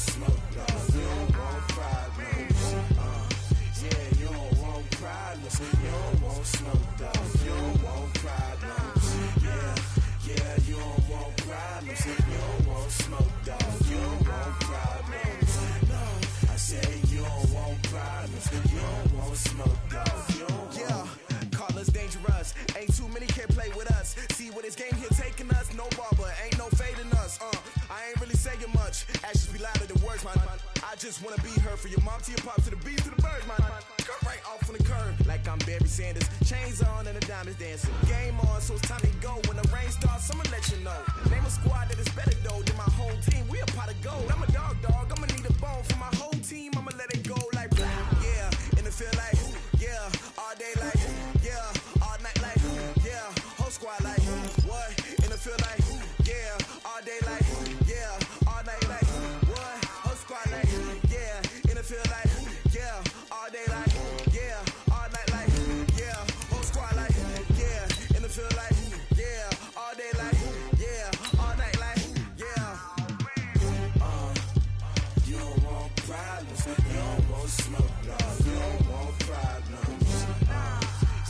smoke, dog. You don't want problems. Yeah, you don't want problems. You don't want smoke, dog. You don't want problems. Yeah, you don't want problems. You don't want smoke, dog. You don't want problems. No, I said you don't want problems. You don't want smoke, dog. You don't want. Call us dangerous. Ain't too many can play with us. See what this game here taking us. No barber, ain't no fading us. I ain't really saying much. Actions be louder than words, man. I just wanna be heard. For your mom to your pop to the beat to the birds, man. Cut right off on the curb like I'm Barry Sanders. Chains on and the diamonds dancing. Game on, so it's time to go. When the rain starts, I'ma let you know. Name a squad that is better though than my whole team. We a pot of gold. I'm a dog. I'ma need a bone for my whole team. I'ma let it go like yeah. And it feel like yeah. All day like yeah. All night like yeah. Whole squad like what? And it feel like yeah. All day like yeah. All night like what? Whole squad like yeah. And it feel like yeah. All day like yeah. All night like yeah. Whole squad like yeah. And it feel like yeah. All day like yeah. All night like yeah. You don't want problems. You don't want smoke, dog. You don't want problems.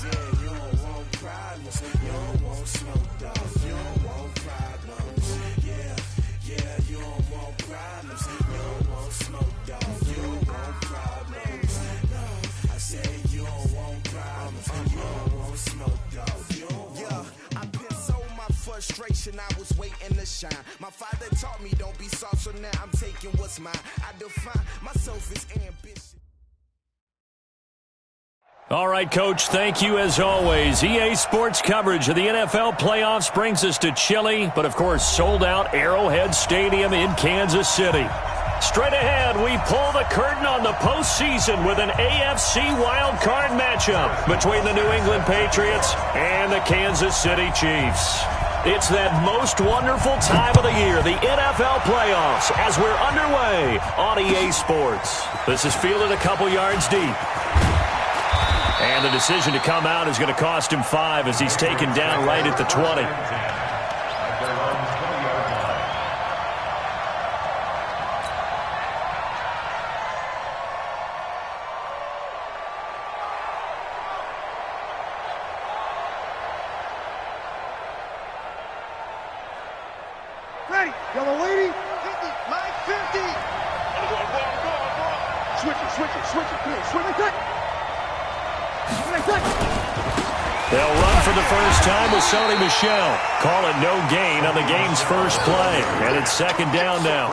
Yeah, you don't want problems. You don't want smoke, dog. You don't want problems. Yeah, you don't want problems. You don't want smoke, dog. You don't want problems. No, I say you don't want problems. You don't want smoke, dog. You don't want. I put so my frustration. I was waiting to shine. My father taught me don't be soft, so now I'm taking what's mine. I define myself as ambition. All right, Coach, thank you as always. EA Sports coverage of the NFL playoffs brings us to chilly, but of course sold-out Arrowhead Stadium in Kansas City. Straight ahead, we pull the curtain on the postseason with an AFC wildcard matchup between the New England Patriots and the Kansas City Chiefs. It's that most wonderful time of the year, the NFL playoffs, as we're underway on EA Sports. This is fielded a couple yards deep. And the decision to come out is going to cost him 5 as he's taken down right at the 20. Ready, yellow lady, 50, line 50. Switch it, come here, switch it. They'll run for the first time with Sony Michel. Call it no gain on the game's first play. And it's second down now.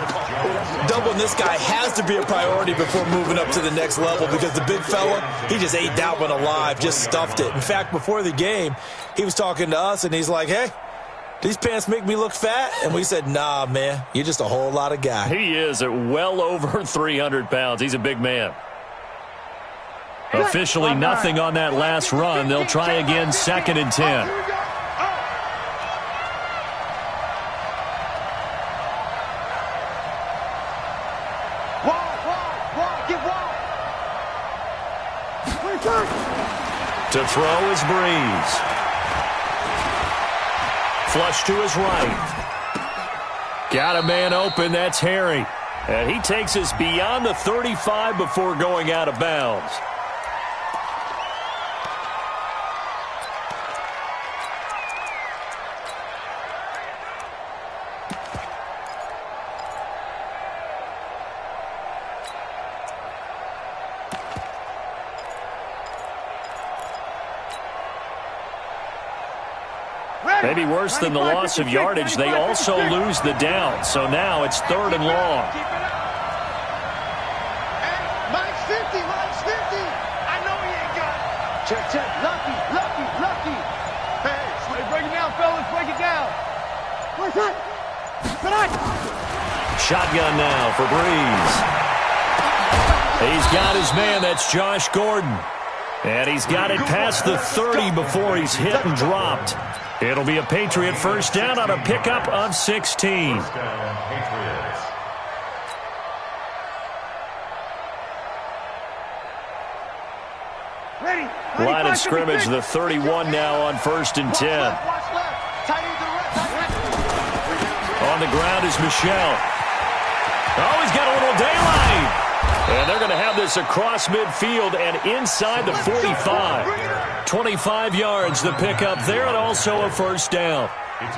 Doubling this guy has to be a priority before moving up to the next level because the big fella, he just ate that one alive, just stuffed it. In fact, before the game, he was talking to us, and he's like, hey, these pants make me look fat? And we said, nah, man, you're just a whole lot of guy. He is at well over 300 pounds. He's a big man. Officially nothing on that last run. They'll try again, 2nd and 10. To throw is Breeze. Flush to his right. Got a man open. That's Harry. And he takes us beyond the 35 before going out of bounds. Maybe worse than the loss of yardage, they also lose the down. So now it's 3rd and long. Mine's 50. I know he ain't got it. Check. Lucky. Hey, break it down, fellas. Break it down. Where's that? Shotgun now for Breeze. He's got his man. That's Josh Gordon. And he's got it past the 30 before he's hit and dropped. It'll be a Patriot first down on a pickup of 16. Line of scrimmage, the 31 now on 1st and 10. On the ground is Michel. Oh, he's got a little And they're going to have this across midfield and inside the 45. 25 yards to pick up there, and also a first down.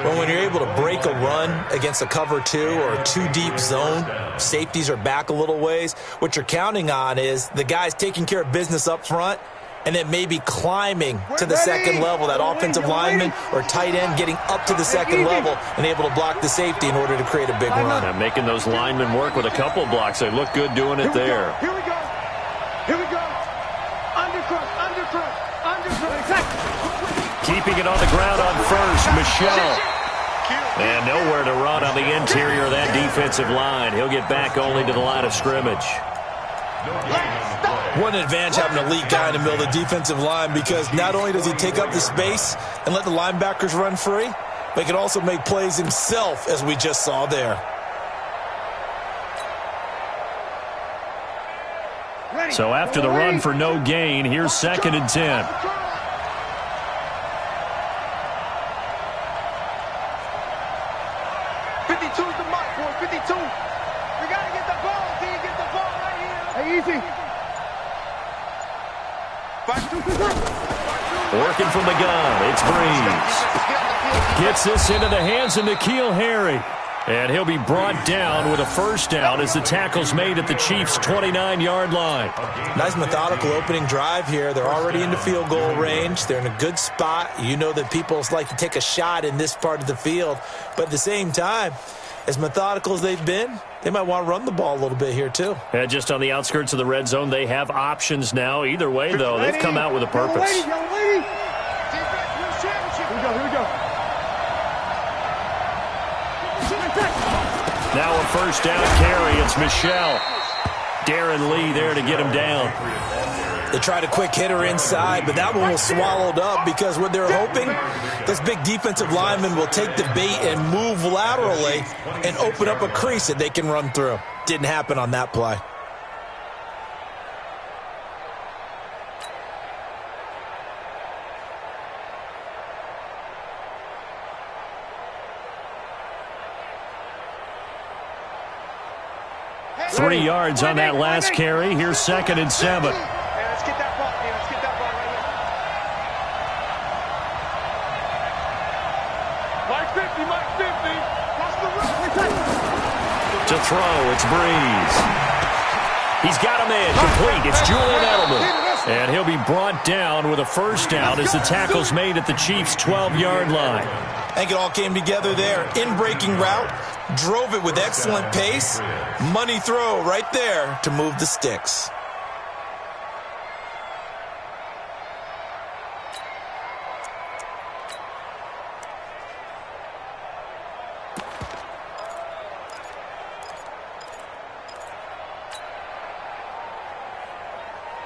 Well, when you're able to break a run against a cover 2 or a 2-deep zone, safeties are back a little ways. What you're counting on is the guys taking care of business up front and then maybe climbing to the second level, that offensive lineman or tight end getting up to the second level and able to block the safety in order to create a big run. And making those linemen work with a couple blocks. They look good doing it there. Here we go. Here we go. Undercut. Keeping it on the ground on first, Michelle. And nowhere to run on the interior of that defensive line. He'll get back only to the line of scrimmage. What an advantage having a elite guy in the middle of the defensive line, because not only does he take up the space and let the linebackers run free, but he can also make plays himself, as we just saw there. So after the run for no gain, here's 2nd and 10. 52's the mark, boy. 52. We got to get the ball. D, get the ball right here. Hey, easy. Working from the gun, it's Breeze. Gets this into the hands of N'Keal Harry. And he'll be brought down with a first down as the tackle's made at the Chiefs' 29-yard line. Nice methodical opening drive here. They're already into field goal range. They're in a good spot. You know that people like to take a shot in this part of the field. But at the same time, as methodical as they've been, they might want to run the ball a little bit here too. And just on the outskirts of the red zone, they have options now. Either way, though, they've come out with a purpose. Young lady. Here we go. Now a first down carry. It's Michelle. Darren Lee there to get him down. They tried a quick hitter inside, but that one was swallowed up because what they're hoping, this big defensive lineman will take the bait and move laterally and open up a crease that they can run through. Didn't happen on that play. Three yards on that last carry. Here's 2nd and 7. Let's get that ball. Let's get that ball right here. Mike 50. Watch the run. To throw, it's Breeze. He's got him in. Complete. It's Julian Edelman. And he'll be brought down with a first down as the tackle's made at the Chiefs' 12-yard line. I think it all came together there. In-breaking route, drove it with excellent pace. Money throw right there to move the sticks.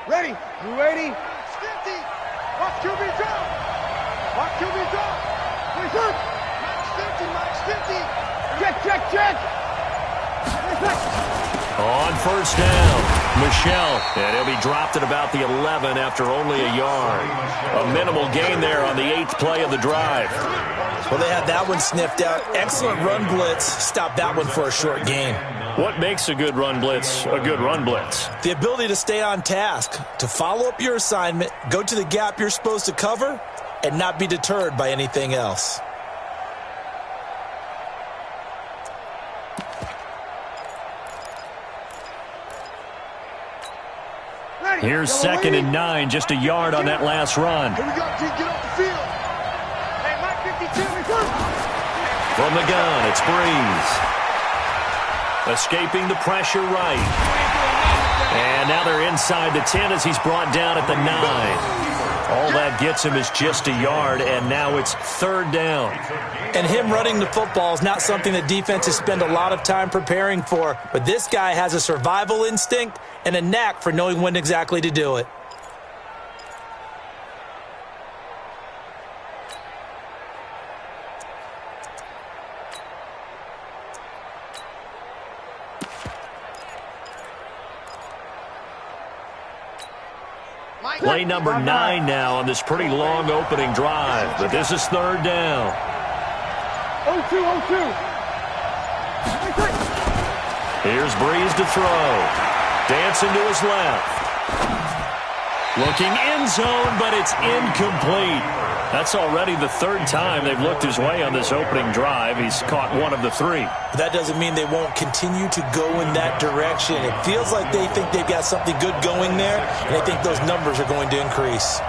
Ready? You ready? 50. Watch QB drop. Watch QB drop. Max 50. Check. On first down, Michelle. And he'll be dropped at about the 11 after only a yard. A minimal gain there on the 8th play of the drive. Well, they had that one sniffed out. Excellent run blitz. Stopped that one for a short gain. What makes a good run blitz a good run blitz? The ability to stay on task, to follow up your assignment, go to the gap you're supposed to cover, and not be deterred by anything else. Here's 2nd and 9, just a yard on that last run. Here we go, T. Get off the field. Hey, Mike 52. From the gun, it's Breeze. Escaping the pressure right. And now they're inside the 10 as he's brought down at the 9. All that gets him is just a yard, and now it's 3rd down. And him running the football is not something that defenses spend a lot of time preparing for. But this guy has a survival instinct and a knack for knowing when exactly to do it. Play number 9 now on this pretty long opening drive. But this is 3rd down. 0-2. Here's Breeze to throw. Dancing to his left. Looking end zone, but it's incomplete. That's already the third time they've looked his way on this opening drive. He's caught one of the three. But that doesn't mean they won't continue to go in that direction. It feels like they think they've got something good going there, and I think those numbers are going to increase.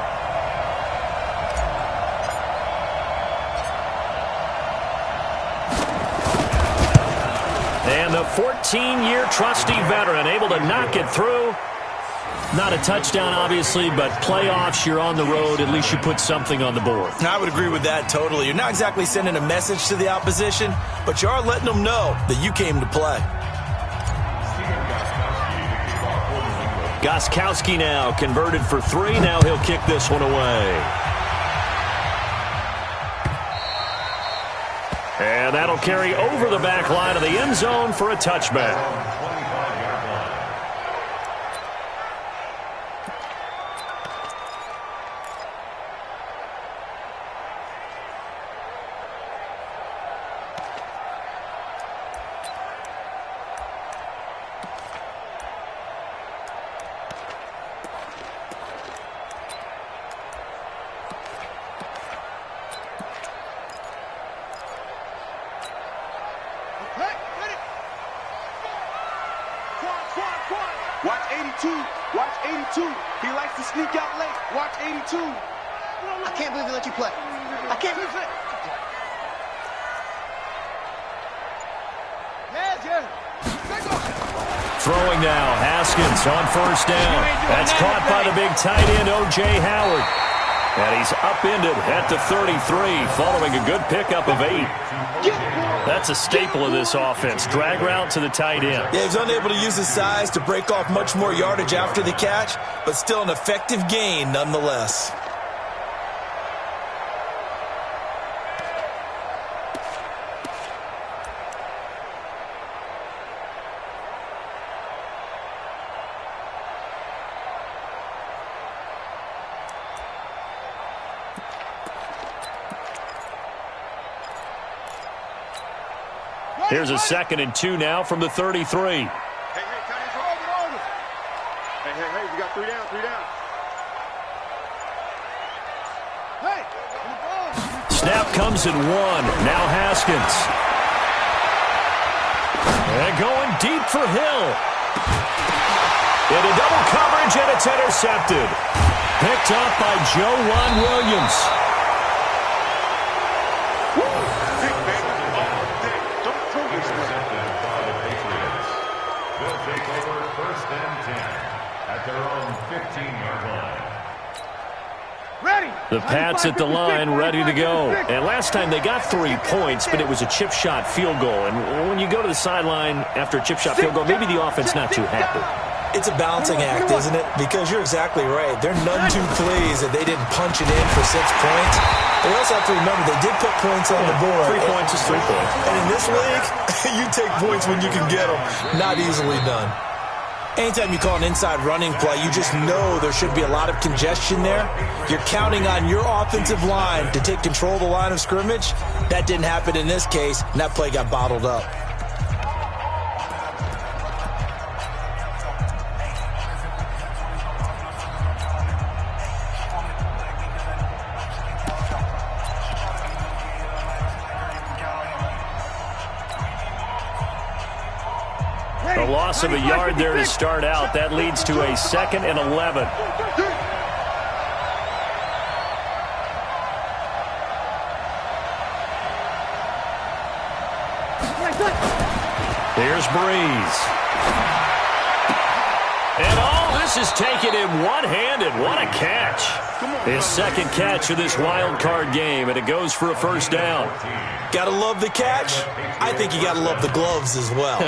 And the 14-year trusty veteran able to knock it through. Not a touchdown, obviously, but playoffs, you're on the road. At least you put something on the board. I would agree with that totally. You're not exactly sending a message to the opposition, but you are letting them know that you came to play. Gostkowski now converted for 3. Now he'll kick this one away. And that'll carry over the back line of the end zone for a touchback. Watch 82. Watch 82. He likes to sneak out late. Watch 82. I can't believe they let you play. I can't believe it. Throwing now, Haskins on first down. That's caught by the big tight end, O.J. Howard. And he's upended at the 33, following a good pickup of 8. That's a staple of this offense. Drag route to the tight end. Yeah, he's unable to use his size to break off much more yardage after the catch, but still an effective gain nonetheless. Here's a 2nd and 2 now from the 33. Hey, we got 3 down, 3 down. Snap comes in 1. Now Haskins. And going deep for Hill. Into double coverage, and it's intercepted. Picked up by Joe Williams. The Pats at the line, ready to go. And last time they got 3 points, but it was a chip shot field goal. And when you go to the sideline after a chip shot field goal, maybe the offense not too happy. It's a balancing act, isn't it? Because you're exactly right. They're none too pleased that they didn't punch it in for 6 points. But you also have to remember they did put points on the board. 3 points is 3 points. And in this league, you take points when you can get them. Not easily done. Anytime you call an inside running play, you just know there should be a lot of congestion there. You're counting on your offensive line to take control of the line of scrimmage. That didn't happen in this case, and that play got bottled up. A loss of a yard there to start out. That leads to a 2nd and 11. Here's Breeze. And all this is taken in one-handed. What a catch. His 2nd catch of this wild card game, and it goes for a first down. Gotta love the catch. I think you gotta love the gloves as well.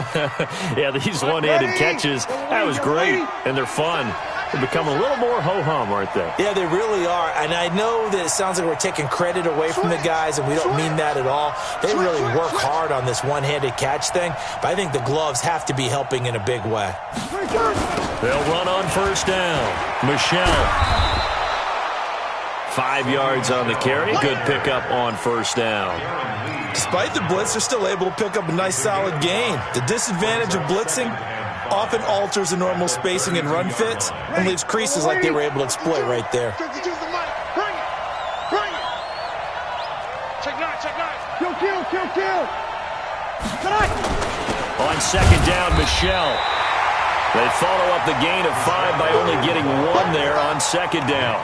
Yeah, these one-handed catches, that was great, and they're fun. They become a little more ho-hum, aren't they? Yeah, they really are. And I know that it sounds like we're taking credit away from the guys, and we don't mean that at all. They really work hard on this one-handed catch thing, but I think the gloves have to be helping in a big way. They'll run on first down. Michelle. 5 yards on the carry. Good pickup on first down. Despite the blitz, they're still able to pick up a nice solid gain. The disadvantage of blitzing, often alters the normal spacing and run fits and leaves creases like they were able to exploit right there. Bring it. Check nine. Kill. On second down, Michelle. They follow up the gain of 5 by only getting 1 there on second down.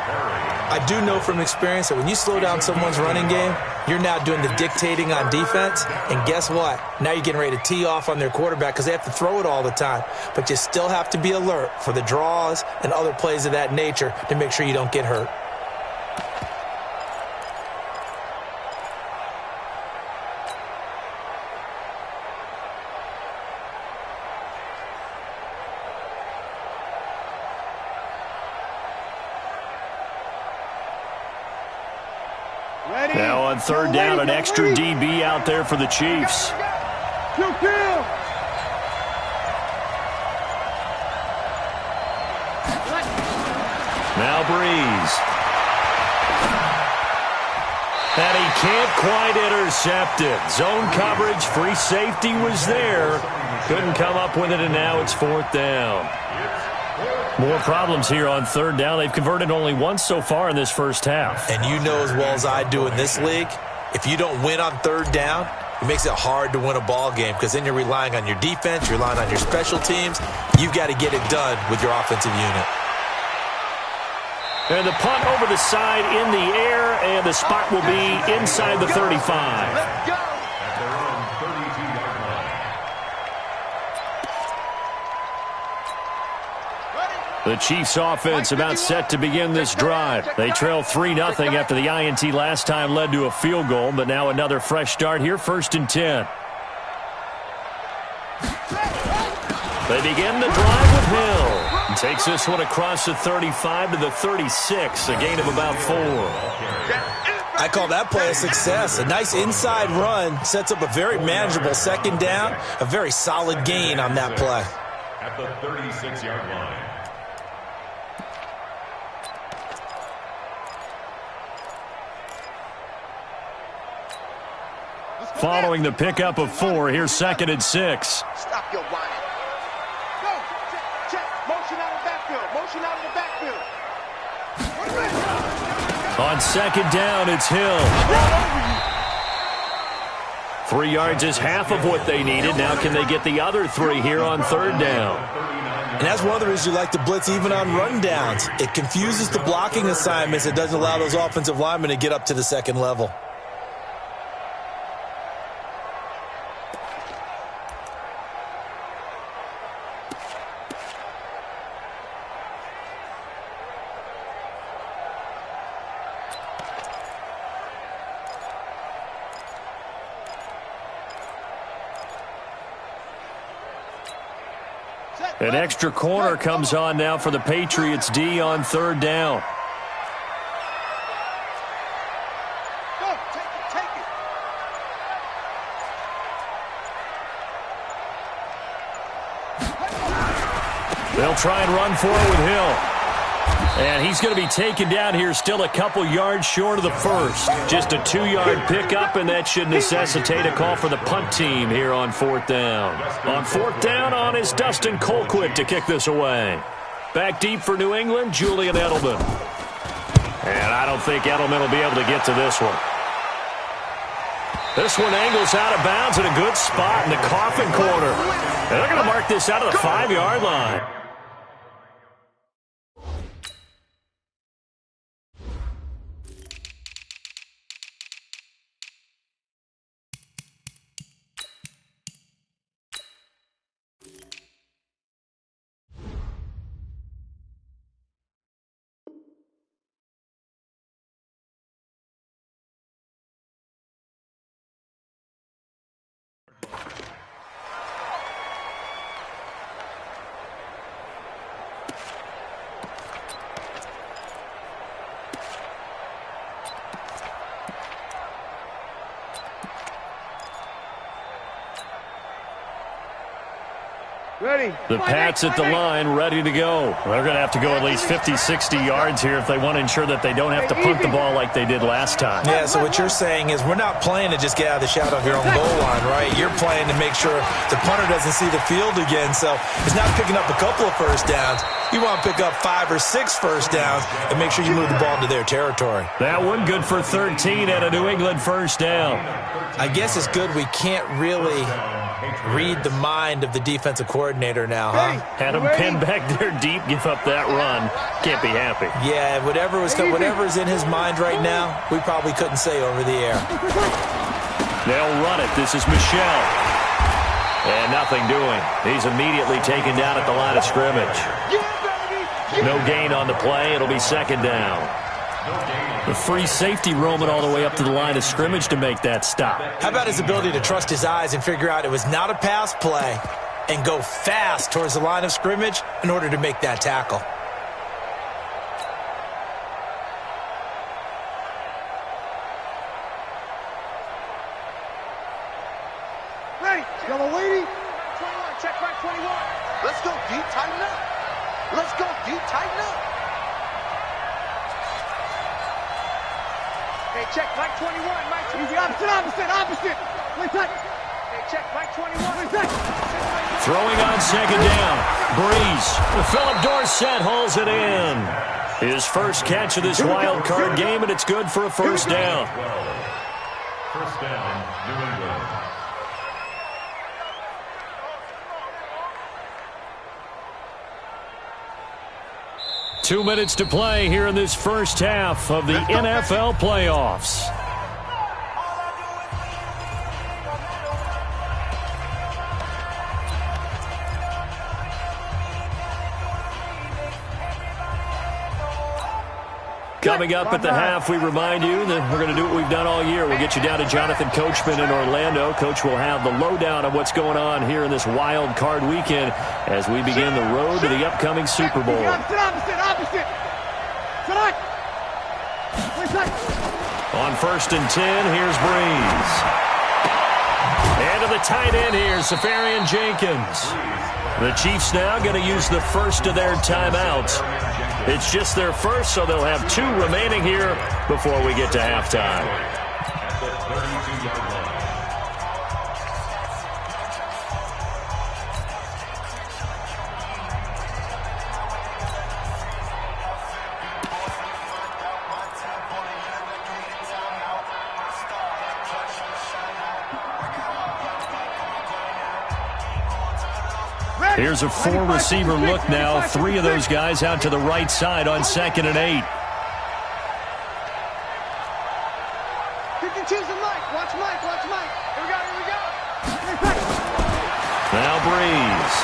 I do know from experience that when you slow down someone's running game, you're now doing the dictating on defense. And guess what? Now you're getting ready to tee off on their quarterback because they have to throw it all the time. But you still have to be alert for the draws and other plays of that nature to make sure you don't get hurt. Now on third down, an extra DB out there for the Chiefs. Kill. Now Breeze. And he can't quite intercept it. Zone coverage, free safety was there. Couldn't come up with it, and now it's fourth down. More problems here on third down. They've converted only once so far in this first half. And you know as well as I do in this league, if you don't win on third down, it makes it hard to win a ball game because then you're relying on your defense, you're relying on your special teams. You've got to get it done with your offensive unit. And the punt over the side in the air, and the spot will be inside the 35. Let's go. The Chiefs offense about set to begin this drive. They trail 3-0 after the INT last time led to a field goal, but now another fresh start here, 1st and 10. They begin the drive with Hill. He takes this one across the 35 to the 36, a gain of about 4. I call that play a success. A nice inside run sets up a very manageable second down, a very solid gain on that play. At the 36-yard line. Following the pickup of 4, here's 2nd and 6. Stop your whining. Go. Check. Motion out of the backfield. On second down, it's Hill. 3 yards is half of what they needed. Now can they get the other 3 here on third down? And that's one of the reasons you like to blitz even on run downs. It confuses the blocking assignments. It doesn't allow those offensive linemen to get up to the second level. An extra corner comes on now for the Patriots D on third down. Go. Take it. They'll try and run for it with Hill. And he's going to be taken down here, still a couple yards short of the first. Just a 2-yard pickup, and that should necessitate a call for the punt team here on fourth down. On fourth down is Dustin Colquitt to kick this away. Back deep for New England, Julian Edelman. And I don't think Edelman will be able to get to this one. This one angles out of bounds at a good spot in the coffin corner. And they're going to mark this out of the 5-yard line. The Pats at the line, ready to go. They're going to have to go at least 50, 60 yards here if they want to ensure that they don't have to punt the ball like they did last time. Yeah, so what you're saying is we're not playing to just get out of the shadow of your own goal line, right? You're playing to make sure the punter doesn't see the field again. So it's not picking up a couple of first downs. You want to pick up 5 or 6 first downs and make sure you move the ball into their territory. That one good for 13 and a New England first down. I guess it's good we can't really read the mind of the defensive coordinator now, huh? Had him pinned back there deep, give up that run. Can't be happy. Yeah, whatever's in his mind right now, we probably couldn't say over the air. They'll run it. This is Michelle. And nothing doing. He's immediately taken down at the line of scrimmage. No gain on the play. It'll be second down. The free safety roaming all the way up to the line of scrimmage to make that stop. How about his ability to trust his eyes and figure out it was not a pass play and go fast towards the line of scrimmage in order to make that tackle? Ready. Got a lady. 21. Check right 21. Let's go deep. Tighten up. Let's go deep. Tighten up. Hey, check Mike 21, Mike 21. Opposite. Wait, touch. Hey, check Mike 21. Wait, touch. Throwing on second down. Breeze. Philip Dorsett hauls it in. His first catch of this wild card game, and it's good for a first down. First down, New England. 2 minutes to play here in this first half of the NFL playoffs. Coming up at the half, we remind you that we're going to do what we've done all year. We'll get you down to Jonathan Coachman in Orlando. Coach will have the lowdown of what's going on here in this wild card weekend as we begin the road to the upcoming Super Bowl. Opposite. On 1st and 10, here's Breeze. And to the tight end here, Safarian Jenkins. The Chiefs now going to use the first of their timeouts. It's just their first, so they'll have 2 remaining here before we get to halftime. At the 32-yard line. Here's a 4-receiver look now. 3 of those guys out to the right side on 2nd and 8. 52's a Mike. Watch Mike. Here we go. Now Breeze.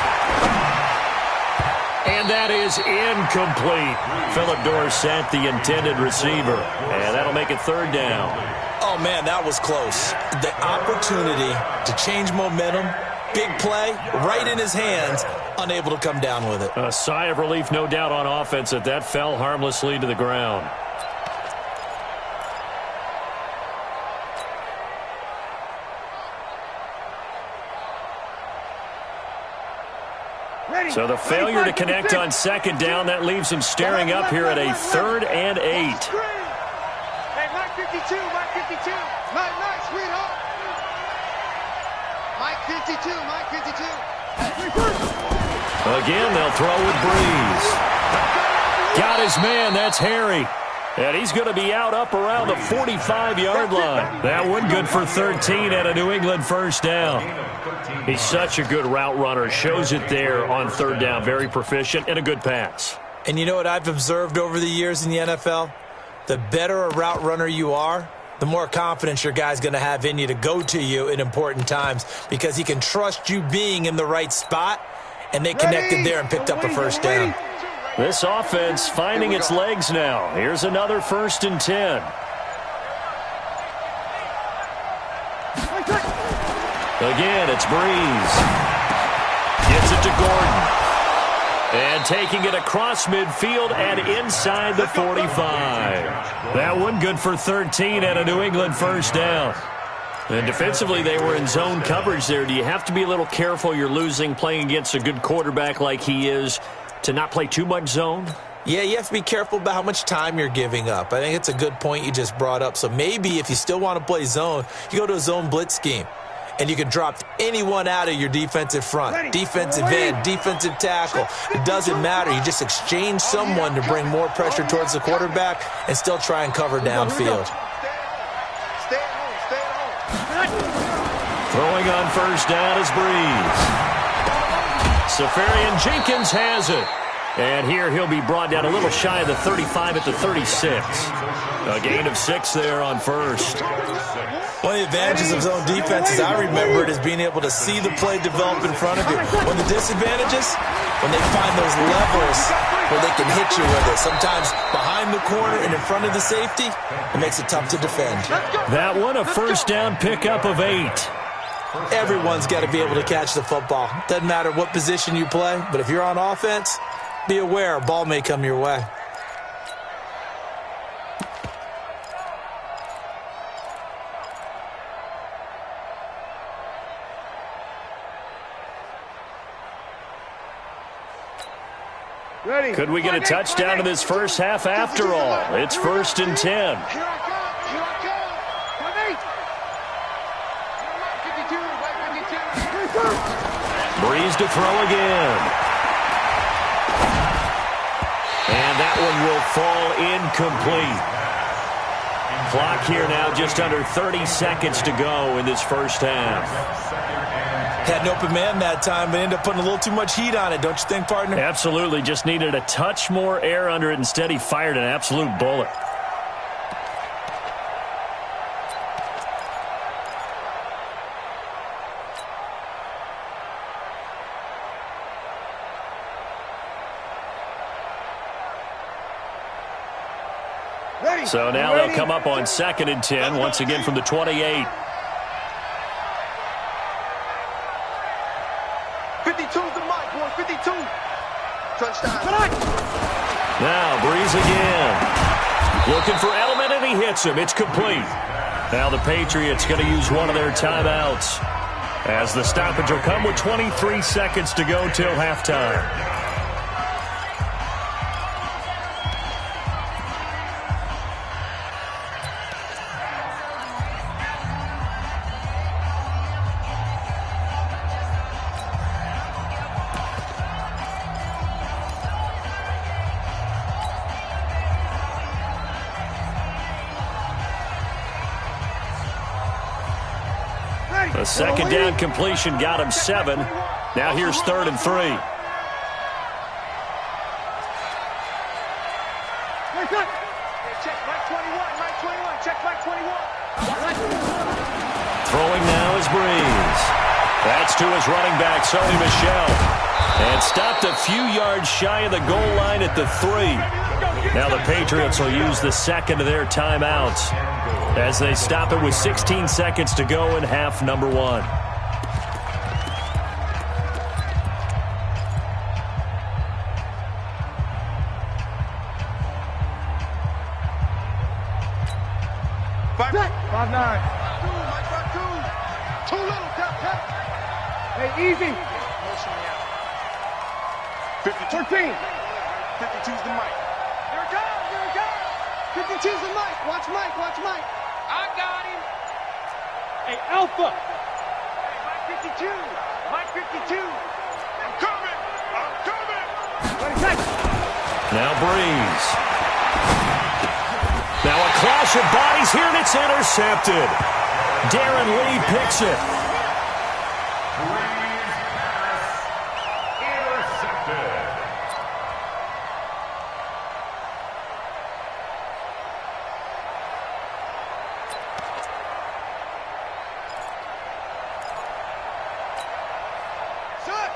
And that is incomplete. Philip Dorsett, the intended receiver. And that'll make it 3rd down. Oh, man, that was close. The opportunity to change momentum, big play, right in his hands, unable to come down with it. A sigh of relief, no doubt, on offense that fell harmlessly to the ground. So the failure to connect on 2nd down, that leaves him staring up here at a 3rd and 8. Hey, Mike 52. Mike, sweetheart. Mike 52. Again, they'll throw with Breeze. Got his man, that's Harry. And he's going to be out up around the 45-yard line. That one good for 13 and a New England first down. He's such a good route runner. Shows it there on 3rd down. Very proficient and a good pass. And you know what I've observed over the years in the NFL? The better a route runner you are, the more confidence your guy's going to have in you to go to you in important times because he can trust you being in the right spot, and they connected there and picked up a first down. This offense finding its legs now. Here's another 1st and 10. Again, it's Breeze. Gets it to Gordon. And taking it across midfield and inside the 45. That one good for 13 and a New England first down. And defensively, they were in zone coverage there. Do you have to be a little careful? You're losing, playing against a good quarterback like he is, to not play too much zone? Yeah, you have to be careful about how much time you're giving up. I think it's a good point you just brought up. So maybe if you still want to play zone, you go to a zone blitz scheme. And you can drop anyone out of your defensive front, defensive end, defensive tackle. It doesn't matter. You just exchange someone to bring more pressure towards the quarterback and still try and cover downfield. Throwing on first down is Breeze. Safarian Jenkins has it. And here he'll be brought down a little shy of the 35 at the 36. A gain of 6 there on first. One of the advantages of zone defense, as I remember it, is being able to see the play develop in front of you. One of the disadvantages, when they find those levels where they can hit you with it, sometimes behind the corner and in front of the safety, it makes it tough to defend. That one, a first down pickup of 8. Everyone's got to be able to catch the football. Doesn't matter what position you play, but if you're on offense, be aware a ball may come your way. Ready. Could we get a touchdown in this first half after all? It's 1st and 10. Here I come. Here I come. 52. Breeze to throw again. And that one will fall incomplete. Clock here now, just under 30 seconds to go in this first half. Had an open man that time, but ended up putting a little too much heat on it, don't you think, partner? Absolutely. Just needed a touch more air under it. Instead, he fired an absolute bullet. Ready. So now they'll come up on 2nd and 10, once again from the 28. 52's the mic, boy. 52. Touchdown. Now Breeze again. Looking for Edelman, and he hits him. It's complete. Now the Patriots going to use one of their timeouts, as the stoppage will come with 23 seconds to go till halftime. A second down completion got him 7. Now here's 3rd and 3. Check Mike 21. Mike 21. Check Mike 21. Throwing now is Breeze. That's to his running back, Sony Michel. And stopped a few yards shy of the goal line at the 3. Now the Patriots will use the second of their timeouts, as they stop it with 16 seconds to go in half number 1. Five nine. Too little. Tap. Hey, easy. Motion me out. 13. 52's the mic. Here it goes. 52's the mic. Watch Mike. I got him. Hey, Alpha. Hey, Mike 52. Mike 52. I'm coming. Now Breeze. Now a clash of bodies here, and it's intercepted. Darren Lee picks it.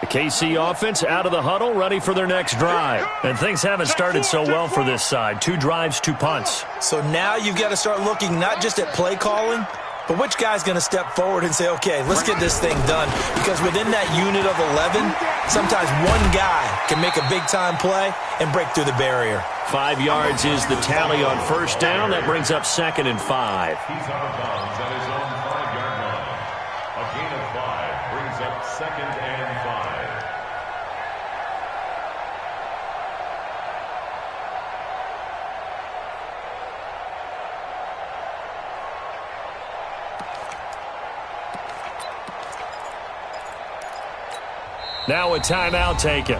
The KC offense out of the huddle, ready for their next drive. And things haven't started so well for this side. 2 drives, 2 punts. So now you've got to start looking not just at play calling, but which guy's going to step forward and say, okay, let's get this thing done. Because within that unit of 11, sometimes one guy can make a big-time play and break through the barrier. 5 yards is the tally on first down. That brings up 2nd and 5. He's out of bounds at his own 5-yard line. Now a timeout taken.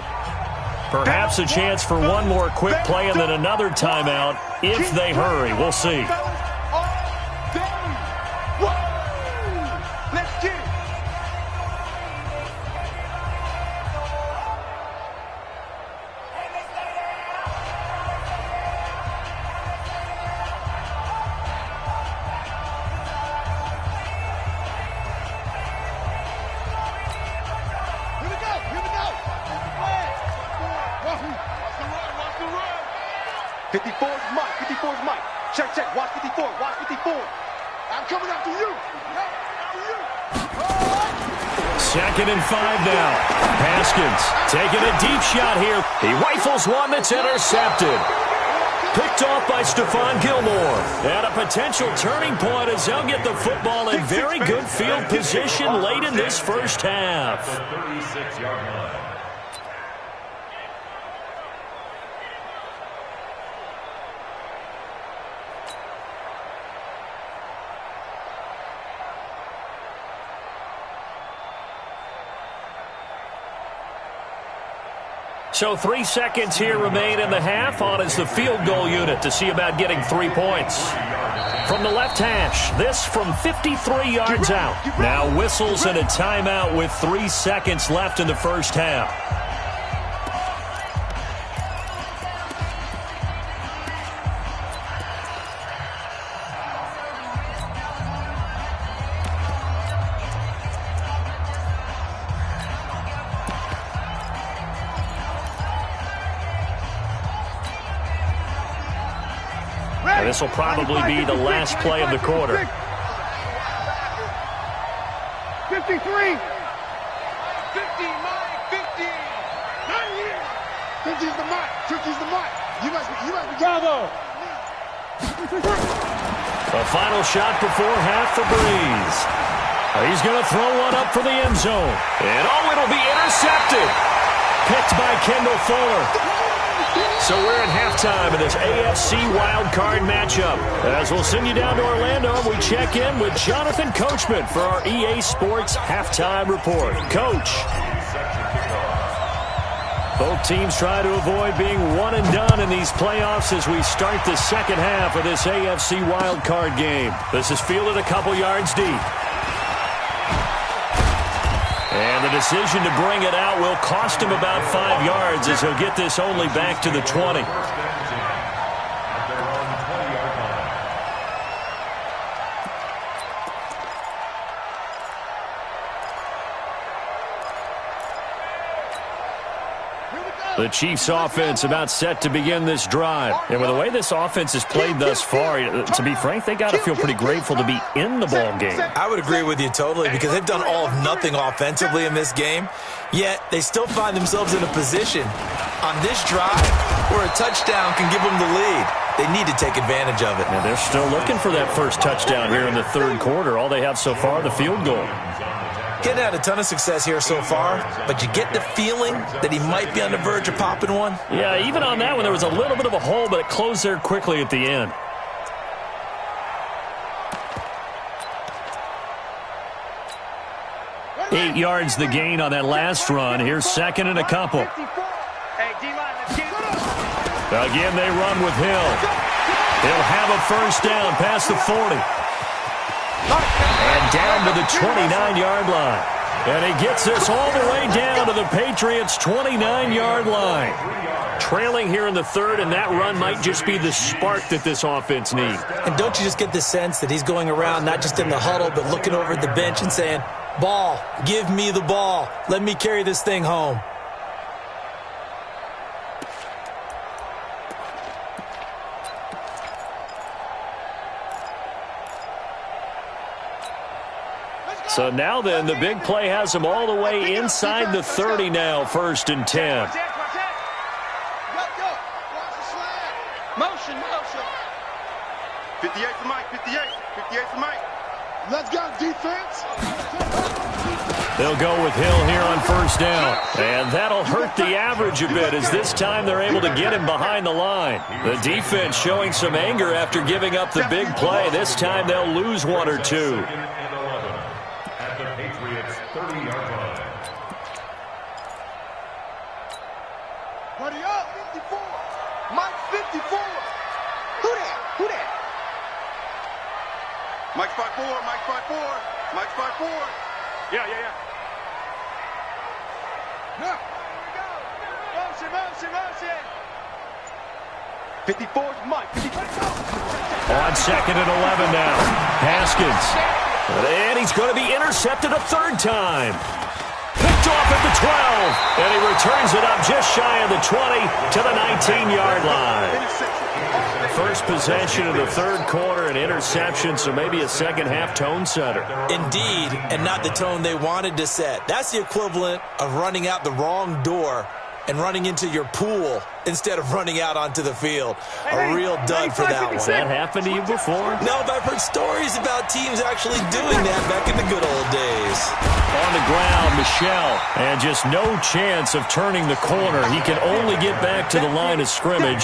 Perhaps a chance for one more quick play and then another timeout if they hurry. We'll see. Let's get it. Here we go. Here we go. Watch the run. 54's Mike. 54's Mike. Check, check. Watch 54. Watch 54. I'm coming after you. Second and 5 now. Haskins taking a deep shot here. He rifles one that's intercepted. Picked off by Stephon Gilmore. And a potential turning point as they'll get the football in very good field position late in this first half. The 36-yard line. So 3 seconds here remain in the half. On is the field goal unit to see about getting 3 points. From the left hash, this from 53 yards out. Now whistles and a timeout with 3 seconds left in the first half. This will probably be the last play of the quarter. 53. 50, Mike, 50. 50's the Mike. 50's the Mike. You must be Bravo. A final shot before half for Breeze. He's going to throw one up for the end zone. And it'll be intercepted. Picked by Kendall Fuller. So we're at halftime in this AFC wildcard matchup. As we'll send you down to Orlando, we check in with Jonathan Coachman for our EA Sports Halftime Report. Coach. Both teams try to avoid being one and done in these playoffs as we start the second half of this AFC wildcard game. This is fielded a couple yards deep. And the decision to bring it out will cost him about 5 yards as he'll get this only back to the 20. The Chiefs offense about set to begin this drive. And with the way this offense has played thus far, to be frank, they got to feel pretty grateful to be in the ball game. I would agree with you totally because they've done all of nothing offensively in this game, yet they still find themselves in a position on this drive where a touchdown can give them the lead. They need to take advantage of it. And they're still looking for that first touchdown here in the third quarter. All they have so far, the field goal. Getting had a ton of success here so far, but you get the feeling that he might be on the verge of popping one. Yeah, even on that one, there was a little bit of a hole, but it closed there quickly at the end. Eight yards the gain on that last run. Here's second and a couple. Again, they run with Hill. He'll have a first down past the 40. And down to the 29-yard line. And he gets this all the way down to the Patriots' 29-yard line. Trailing here in the third, and that run might just be the spark that this offense needs. And don't you just get the sense that he's going around not just in the huddle, but looking over at the bench and saying, ball, give me the ball. Let me carry this thing home. So now then, the big play has him all the way inside the 30 now, first and 10. Motion. 58 for Mike, 58 for Mike. Let's go, defense. They'll go with Hill here on first down. And that'll hurt the average a bit as this time they're able to get him behind the line. The defense showing some anger after giving up the big play. This time they'll lose one or two. Buddy up. 54. Mike 54. Who that? Who that? Mike 54. Mike 54. Mike 54. Yeah. Yeah. Motion, motion, motion. 54 is Mike. 54. On second and 11 now. Haskins. And he's going to be intercepted a third time. Picked off at the 12. And he returns it up just shy of the 20 to the 19-yard line. First possession of the third quarter, an interception, so maybe a second-half tone setter. Indeed, and not the tone they wanted to set. That's the equivalent of running out the wrong door and running into your pool instead of running out onto the field. A real dud for that one. Has that happened to you before? No, but I've heard stories about teams actually doing that back in the good old days. On the ground, Michel, and just no chance of turning the corner. He can only get back to the line of scrimmage.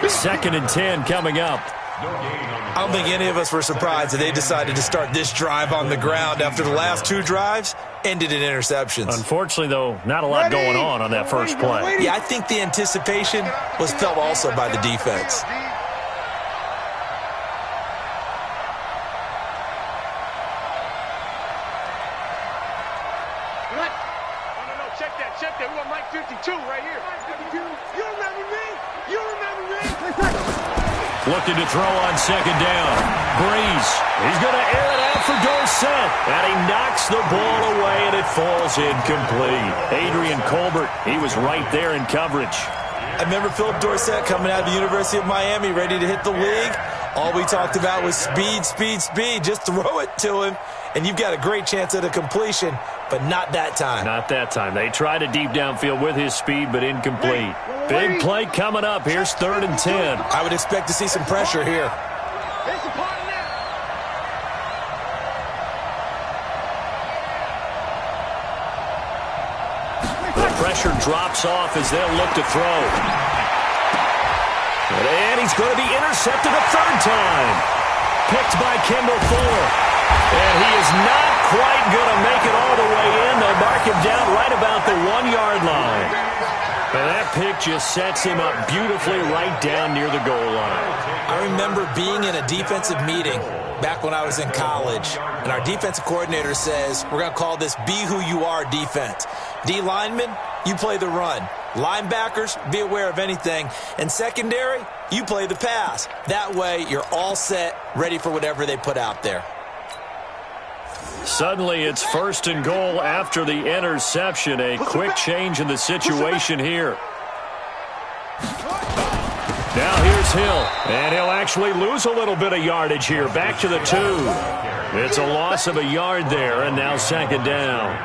2nd and 10 coming up. I don't think any of us were surprised that they decided to start this drive on the ground after the last two drives ended in interceptions. Unfortunately, though, not a lot going on that first play. Yeah, I think the anticipation was felt also by the defense. No, check that. We want Mike 52 right here. Mike 52. You remember me? Looking to throw on second down. Breeze. He's going to air it out for Dorsett. And he knocks the ball away, and it falls incomplete. Adrian Colbert, he was right there in coverage. I remember Philip Dorsett coming out of the University of Miami, ready to hit the league. All we talked about was speed, speed, speed. Just throw it to him, and you've got a great chance at a completion, but not that time. Not that time. They tried a deep downfield with his speed, but incomplete. Big play coming up. Here's 3rd and 10. I would expect to see some pressure here. The pressure drops off as they'll look to throw. And he's going to be intercepted a third time. Picked by Kendall Fuller. And he is not quite going to make it all the way in. They'll mark him down right about the 1-yard line. And that pick just sets him up beautifully right down near the goal line. I remember being in a defensive meeting back when I was in college, and our defensive coordinator says, we're going to call this Be Who You Are defense. D linemen, you play the run. Linebackers, be aware of anything. And secondary, you play the pass. That way, you're all set, ready for whatever they put out there. Suddenly, it's 1st and goal after the interception. A quick change in the situation here. Now here's Hill, and he'll actually lose a little bit of yardage here. Back to the 2. It's a loss of a yard there, and now 2nd down.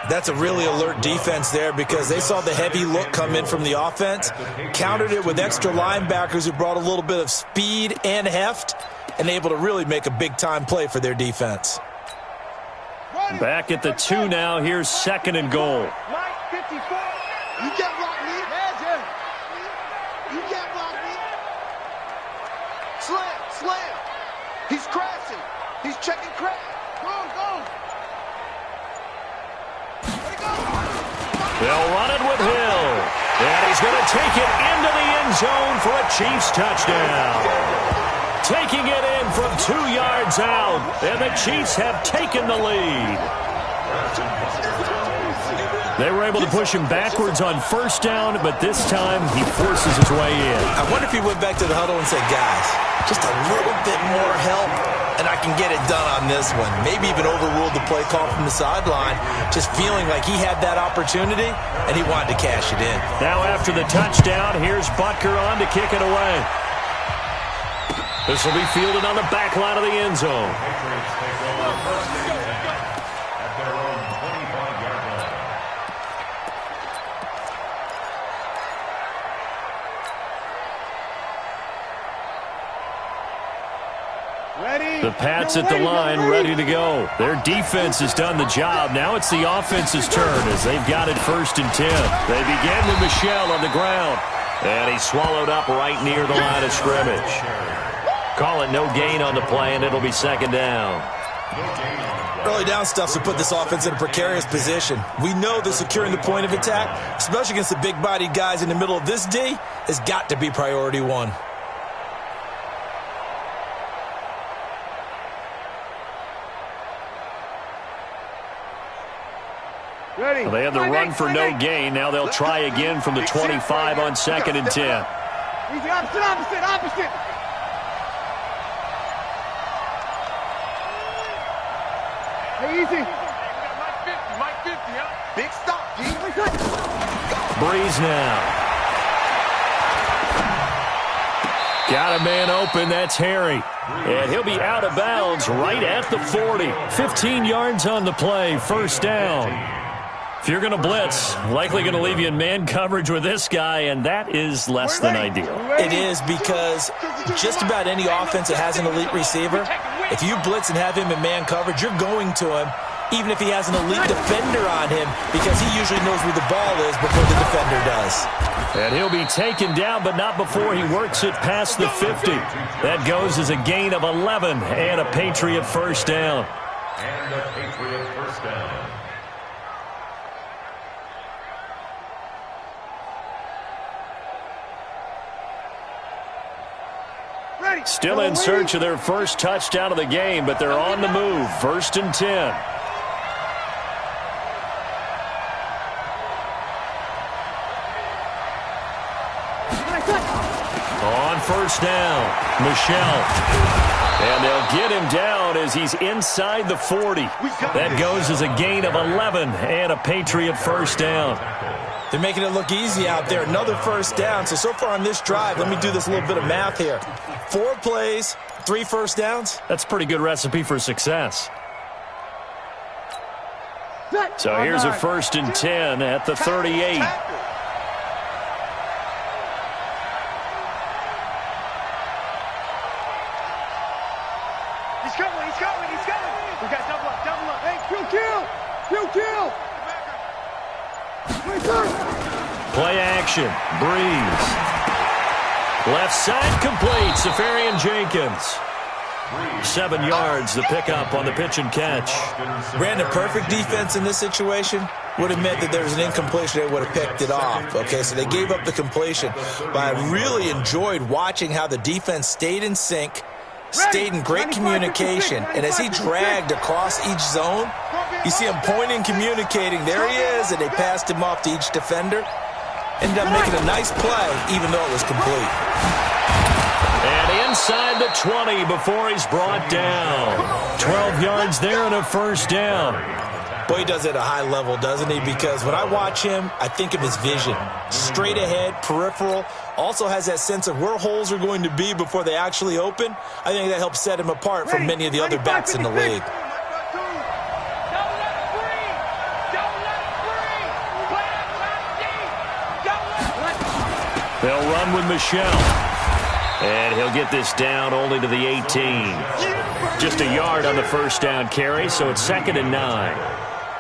That's a really alert defense there because they saw the heavy look come in from the offense, countered it with extra linebackers who brought a little bit of speed and heft, and able to really make a big-time play for their defense. Back at the 2 now. Here's 2nd and goal. Mike 54. You can't block me. You can't block me. Slam. He's crashing. He's checking crash. Go. They'll run it with Hill. And he's going to take it into the end zone for a Chiefs touchdown. Taking it in from 2 yards out. And the Chiefs have taken the lead. They were able to push him backwards on 1st down, but this time he forces his way in. I wonder if he went back to the huddle and said, guys, just a little bit more help, and I can get it done on this one. Maybe even overruled the play call from the sideline, just feeling like he had that opportunity, and he wanted to cash it in. Now after the touchdown, here's Butker on to kick it away. This will be fielded on the back line of the end zone. The Pats at the line, ready to go. Their defense has done the job. Now it's the offense's turn as they've got it 1st and 10. They begin with Michel on the ground. And he's swallowed up right near the line of scrimmage. Call it no gain on the play, and it'll be 2nd down. Early down stuff to put this offense in a precarious position. We know that securing the point of attack, especially against the big-bodied guys in the middle of this D, has got to be priority one. Well, they had the run for no gain. Now they'll try again from the 25 on 2nd and 10. Easy, opposite. Hey, easy. Mike 50, huh? Big stop, G. Breeze now. Got a man open. That's Harry. And he'll be out of bounds right at the 40. 15 yards on the play. First down. If you're going to blitz, likely going to leave you in man coverage with this guy, and that is less than ideal. It is, because just about any offense that has an elite receiver, if you blitz and have him in man coverage, you're going to him, even if he has an elite defender on him, because he usually knows where the ball is before the defender does. And he'll be taken down, but not before he works it past the 50. That goes as a gain of 11 and a Patriot first down. And a Patriot first down. Still in search of their first touchdown of the game, but they're on the move. 1st and 10. On first down, Michelle. And they'll get him down as he's inside the 40. That goes as a gain of 11 and a Patriot first down. They're making it look easy out there. Another first down. So far on this drive, let me do this little bit of math here. 4 plays, 3 first downs. That's a pretty good recipe for success. So here's a 1st and 10 at the 38. He's coming. We got double up. Hey, kill. Play action. Breeze. Left side complete. Safarian Jenkins. 7 yards, the pickup on the pitch and catch. Brandon, perfect defense in this situation would have meant that there was an incompletion. They would have picked it off. Okay, so they gave up the completion. But I really enjoyed watching how the defense stayed in sync, stayed in great communication, and as he dragged across each zone, you see him pointing, communicating. There he is, and they passed him off to each defender. Ended up making a nice play, even though it was complete. And inside the 20 before he's brought down. 12 yards there and a first down. Boy, he does it at a high level, doesn't he? Because when I watch him, I think of his vision. Straight ahead, peripheral. Also has that sense of where holes are going to be before they actually open. I think that helps set him apart from many of the other backs in the league. They'll run with Michelle. And he'll get this down only to the 18. Just a yard on the first down carry, so it's 2nd and 9.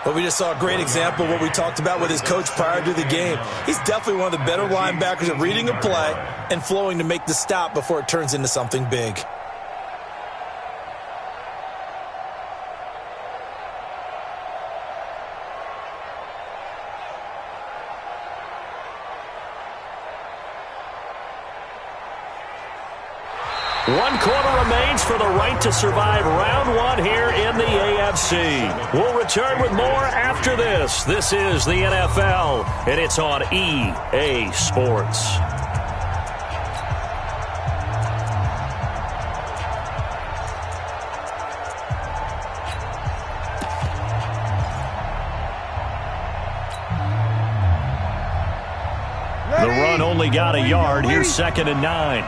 Well, we just saw a great example of what we talked about with his coach prior to the game. He's definitely one of the better linebackers at reading a play and flowing to make the stop before it turns into something big. One quarter remains for the right to survive round 1 here in the AFC. We'll return with more after this. This is the NFL, and it's on EA Sports. The run only got a yard. Here's 2nd and 9.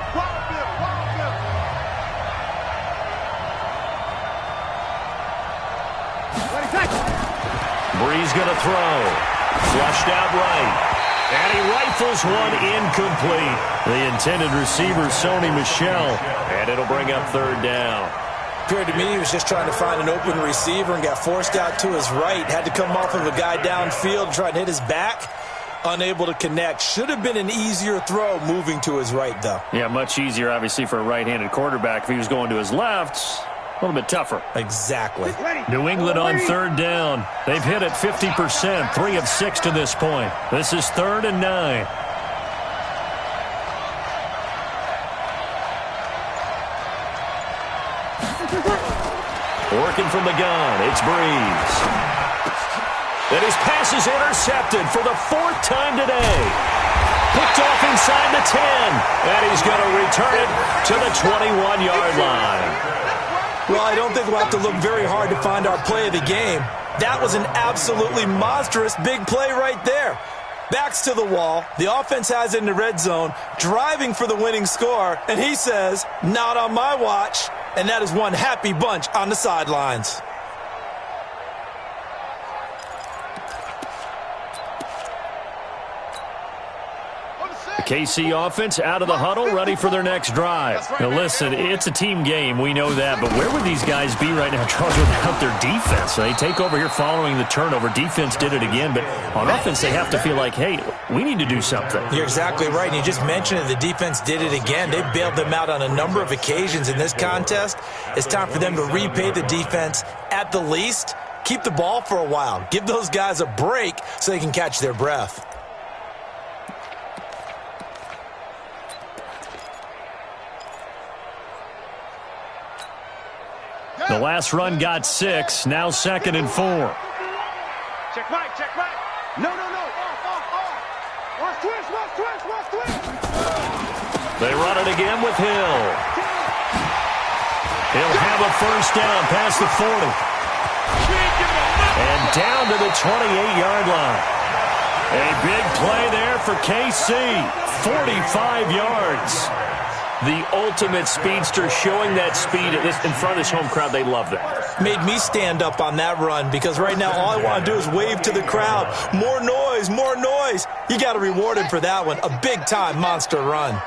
Breeze going to throw. Flushed out right. And he rifles one incomplete. The intended receiver, Sony Michel. And it'll bring up 3rd down. Appeared to me he was just trying to find an open receiver and got forced out to his right. Had to come off of a guy downfield, try and hit his back. Unable to connect. Should have been an easier throw moving to his right, though. Yeah, much easier, obviously, for a right-handed quarterback. If he was going to his left, A little bit tougher. Exactly. New England on third down. They've hit it 50%, 3 of 6 to this point. This is 3rd and 9. Working from the gun, it's Breeze. And his pass is intercepted for the 4th time today. Picked off inside the 10. And he's going to return it to the 21-yard line. Well, I don't think we'll have to look very hard to find our play of the game. That was an absolutely monstrous big play right there. Backs to the wall. The offense has it in the red zone, driving for the winning score. And he says, not on my watch. And that is one happy bunch on the sidelines. KC offense out of the huddle, ready for their next drive. Now listen, it's a team game, we know that, but where would these guys be right now trying without their defense? They take over here following the turnover. Defense did it again, but on offense they have to feel like, hey, we need to do something. You're exactly right, and you just mentioned it. The defense did it again. They bailed them out on a number of occasions in this contest. It's time for them to repay the defense at the least. Keep the ball for a while. Give those guys a break so they can catch their breath. The last run got 6, now 2nd and 4. Check right, check right. No. Off. Watch twist. They run it again with Hill. He'll have a first down past the 40. And down to the 28-yard line. A big play there for KC. 45 yards. The ultimate speedster, showing that speed in front of this home crowd. They love that. Made me stand up on that run because right now all I want to do is wave to the crowd. More noise, more noise. You got to reward him for that one. A big-time monster run.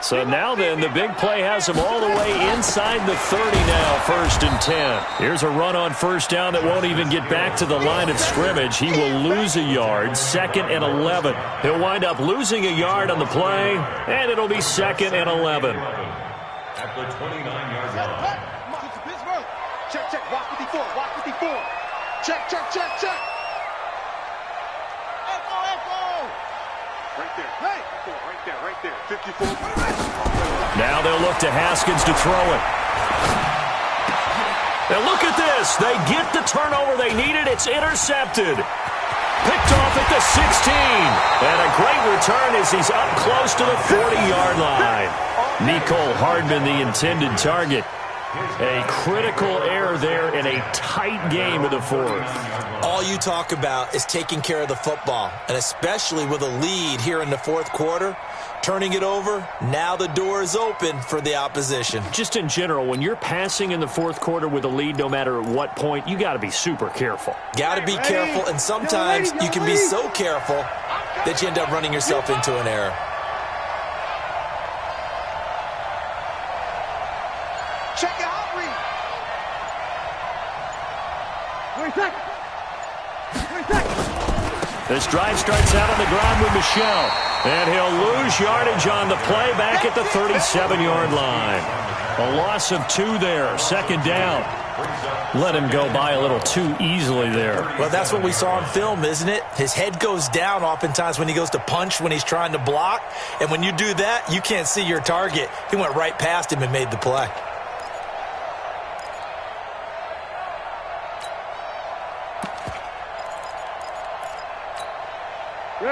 So now then, the big play has him all the way inside the 30 now, 1st and 10. Here's a run on first down that won't even get back to the line of scrimmage. He will lose a yard, 2nd and 11. He'll wind up losing a yard on the play, and it'll be 2nd and 11. At the 29-yard line. Check. Walk 54. Check. Right there. 54. Now they'll look to Haskins to throw it. Now look at this. They get the turnover they needed. It's intercepted. Picked off at the 16. And a great return as he's up close to the 40-yard line. Nicole Hardman, the intended target. A critical error there in a tight game of the 4th. All you talk about is taking care of the football, and especially with a lead here in the 4th quarter, turning it over, now the door is open for the opposition. Just in general, when you're passing in the 4th quarter with a lead, no matter at what point, you got to be super careful. Got to be careful, and sometimes you can be so careful that you end up running yourself into an error. Check your hot read. 20 seconds. This drive starts out on the ground with Michelle. And he'll lose yardage on the play back at the 37-yard line. A loss of 2 there, 2nd down. Let him go by a little too easily there. Well, that's what we saw on film, isn't it? His head goes down oftentimes when he goes to punch, when he's trying to block. And when you do that, you can't see your target. He went right past him and made the play.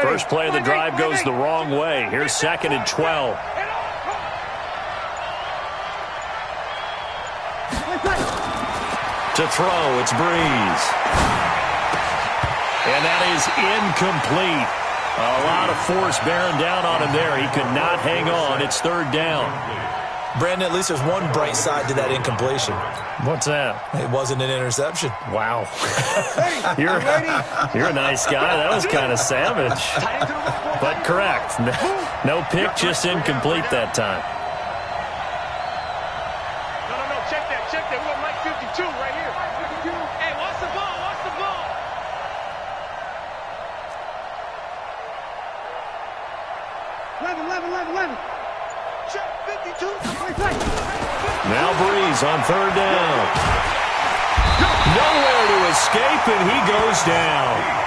First play of the drive goes the wrong way. Here's 2nd and 12. To throw, it's Breeze. And that is incomplete. A lot of force bearing down on him there. He could not hang on. It's 3rd down. Brandon, at least there's one bright side to that incompletion. What's that? It wasn't an interception. Wow. You're a nice guy. That was kind of savage. But correct. No pick, just incomplete that time. No. Check that. We got Mike 52 right here. Hey, watch the ball. 11. Check 52. Now Breeze is on third down. Nowhere to escape, and he goes down.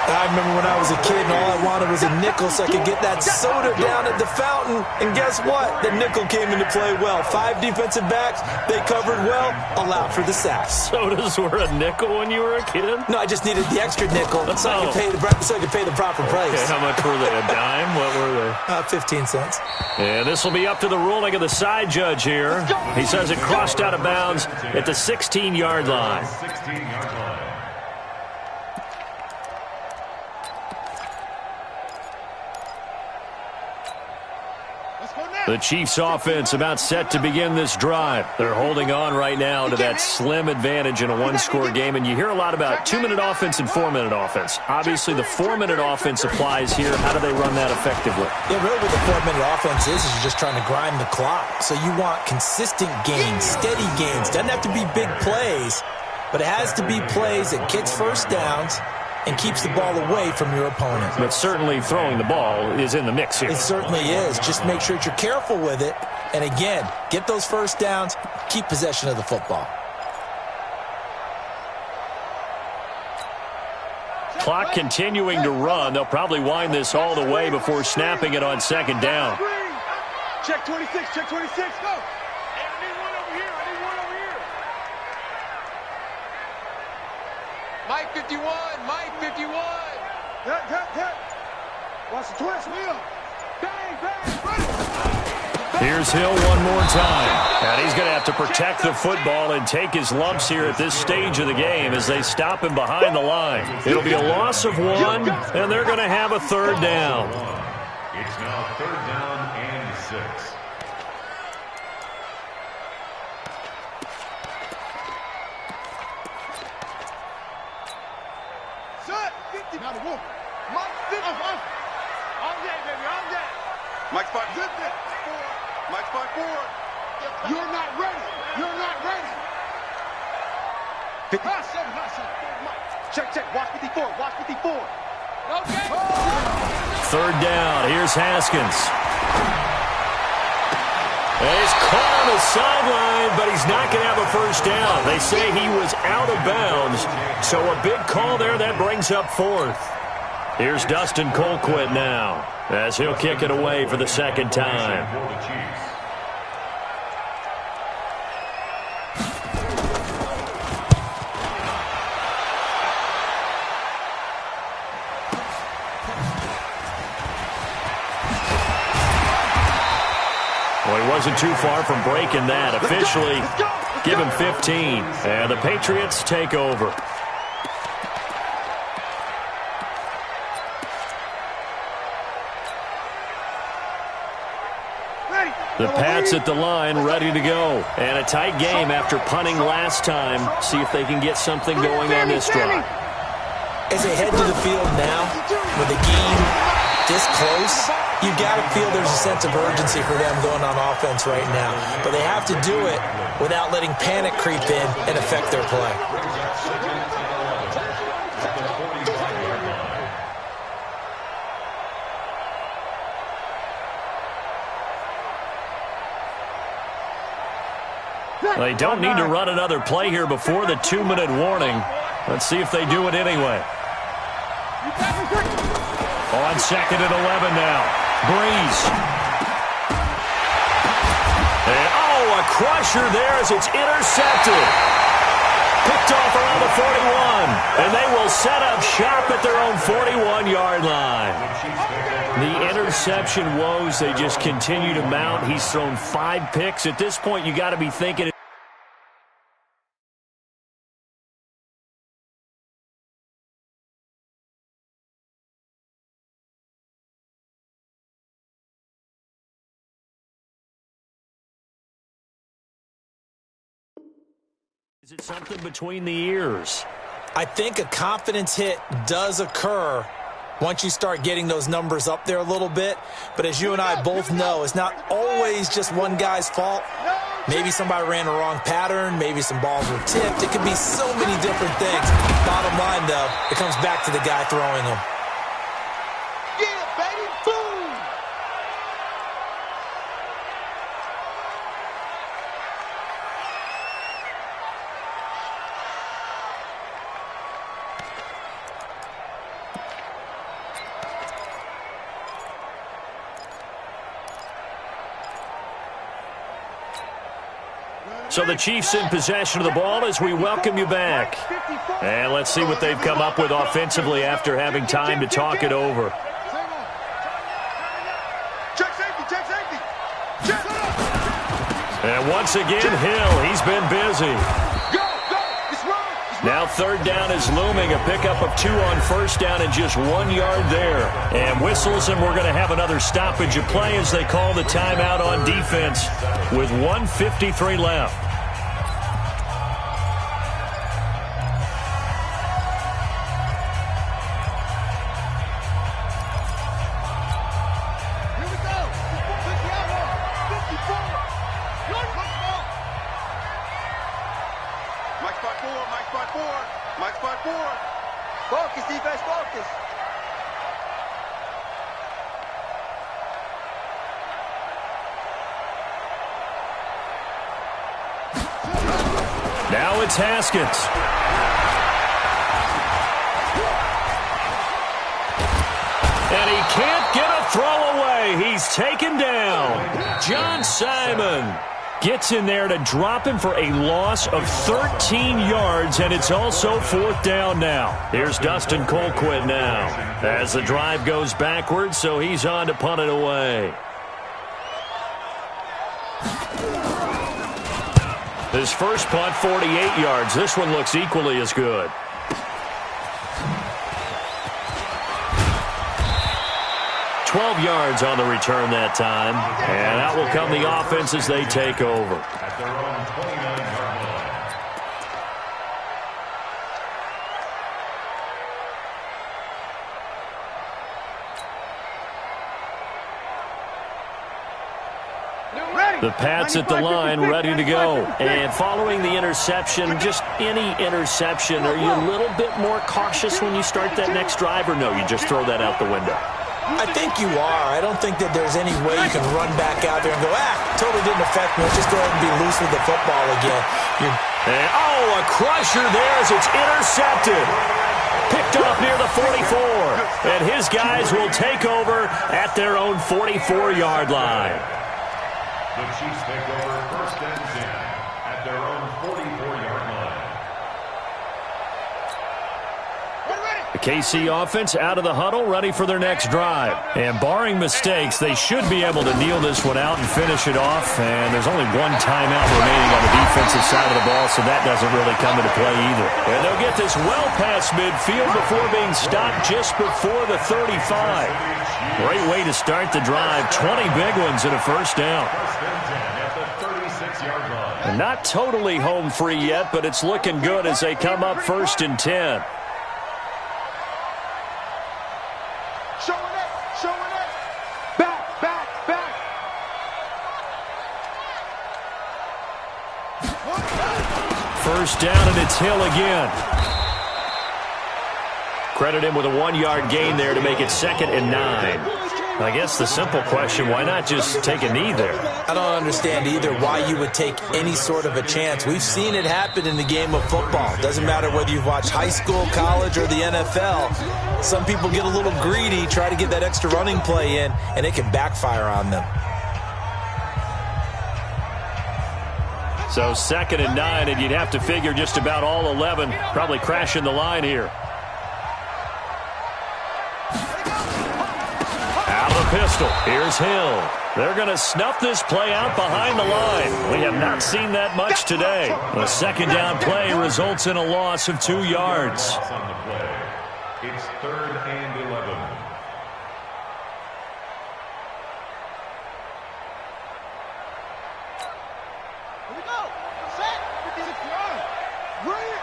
I remember when I was a kid and all I wanted was a nickel so I could get that soda down at the fountain. And guess what? The nickel came into play well. 5 defensive backs, they covered well, allowed for the sacks. Sodas were a nickel when you were a kid? No, I just needed the extra nickel so I could pay the proper price. Okay, how much were they? A dime? What were they? 15 cents. And this will be up to the ruling of the side judge here. He says it crossed out of bounds at the 16-yard line. 16-yard line. The Chiefs offense about set to begin this drive. They're holding on right now to that slim advantage in a one-score game. And you hear a lot about 2-minute offense and 4-minute offense. Obviously, the 4-minute offense applies here. How do they run that effectively? Yeah, really what the 4-minute offense is you're just trying to grind the clock. So you want consistent gains, steady gains. Doesn't have to be big plays, but it has to be plays that gets first downs and keeps the ball away from your opponent. But certainly throwing the ball is in the mix here. It certainly is. Just make sure that you're careful with it. And again, get those first downs, keep possession of the football. Clock continuing to run. They'll probably wind this all the way before snapping it on second down. Check 26, check 26, go. Hey, I need one over here, Mike 51, Mike 51. Hit. Watch the twist, Will. Bang, bang, Here's Hill one more time. And he's going to have to protect the football and take his lumps here at this stage of the game as they stop him behind the line. It'll be a loss of 1, and they're going to have a third down. It's now third down and 6. Now the wolf. Mike, all day, baby, all day. Mike's 5 4. Mike's 5 4. You're not ready. High seven. Mike. Check. Watch 54. Okay. Third down. Here's Haskins. And he's caught on the sideline, but he's not going to have a first down. They say he was out of bounds, so a big call there that brings up 4th. Here's Dustin Colquitt now as he'll kick it away for the second time. Well, he wasn't too far from breaking that. Officially, give him 15. And the Patriots take over. The Pats at the line, ready to go. And a tight game after punting last time. See if they can get something going on this drive. As they head to the field now, with the game this close, you got to feel there's a sense of urgency for them going on offense right now. But they have to do it without letting panic creep in and affect their play. They don't need to run another play here before the 2-minute warning. Let's see if they do it anyway. On second and 11 now. Breeze. And, a crusher there as it's intercepted. Picked off around the 41. And they will set up shop at their own 41-yard line. The interception woes, they just continue to mount. He's thrown 5 picks. At this point, you got to be thinking. Is it something between the ears? I think a confidence hit does occur once you start getting those numbers up there a little bit. But as you and I both know, it's not always just one guy's fault. Maybe somebody ran a wrong pattern. Maybe some balls were tipped. It could be so many different things. Bottom line, though, it comes back to the guy throwing them. Yeah, baby, boom! So the Chiefs in possession of the ball as we welcome you back. And let's see what they've come up with offensively after having time to talk it over. Check safety, check safety. And once again, Hill, he's been busy. Go, go, it's wrong. Now third down is looming, a pickup of 2 on first down and just 1 yard there. And whistles, and we're going to have another stoppage of play as they call the timeout on defense with 1:53 left. Here we go. 50 out on. 54. Mike spot 4, Mike spot 4, Mike spot 4. Focus, defense, focus. Now it's Haskins. And he can't get a throw away. He's taken down. John Simon gets in there to drop him for a loss of 13 yards, and it's also fourth down now. Here's Dustin Colquitt now as the drive goes backwards, so he's on to punt it away. His first punt, 48 yards. This one looks equally as good. Yards on the return that time, and that will come the offense as they take over. At their own 29-yard line. The Pats at the line, ready to go. And following the interception, just any interception, are you a little bit more cautious when you start that next drive, or no, you just throw that out the window? I think you are. I don't think that there's any way you can run back out there and go, totally didn't affect me. Let's just go ahead and be loose with the football again. And, a crusher there as it's intercepted. Picked off near the 44. And his guys will take over at their own 44-yard line. The Chiefs take over first and 10 at their own 44-yard line. The KC offense out of the huddle, ready for their next drive. And barring mistakes, they should be able to kneel this one out and finish it off. And there's only one timeout remaining on the defensive side of the ball, so that doesn't really come into play either. And they'll get this well past midfield before being stopped just before the 35. Great way to start the drive. 20 big ones and a first down. First and 10 at the 36-yard line. And not totally home free yet, but it's looking good as they come up first and 10. First down, and it's Hill again. Credit him with a 1-yard gain there to make it 2nd and 9. I guess the simple question, why not just take a knee there? I don't understand either why you would take any sort of a chance. We've seen it happen in the game of football. Doesn't matter whether you've watched high school, college, or the NFL. Some people get a little greedy, try to get that extra running play in, and it can backfire on them. So 2nd and 9, and you'd have to figure just about all 11 probably crashing the line here. Out of the pistol. Here's Hill. They're going to snuff this play out behind the line. We have not seen that much today. A 2nd down play results in a loss of 2 yards. On the play. It's 3rd and 11. Here we go. Set. 56-yard. Bring it.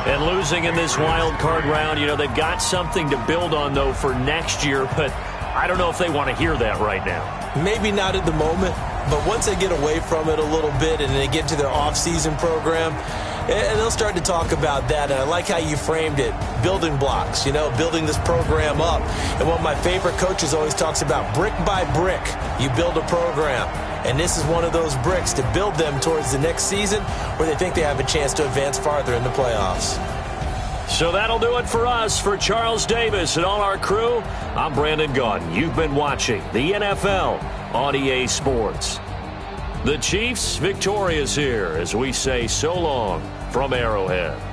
And losing in this wild card round, they've got something to build on, though, for next year. But I don't know if they want to hear that right now. Maybe not at the moment, but once they get away from it a little bit and they get to their off-season program, And they'll start to talk about that, and I like how you framed it, building blocks, building this program up. And one of my favorite coaches always talks about brick by brick, you build a program. And this is one of those bricks to build them towards the next season where they think they have a chance to advance farther in the playoffs. So that'll do it for us. For Charles Davis and all our crew, I'm Brandon Gaudin. You've been watching the NFL on EA Sports. The Chiefs victorious here as we say so long from Arrowhead.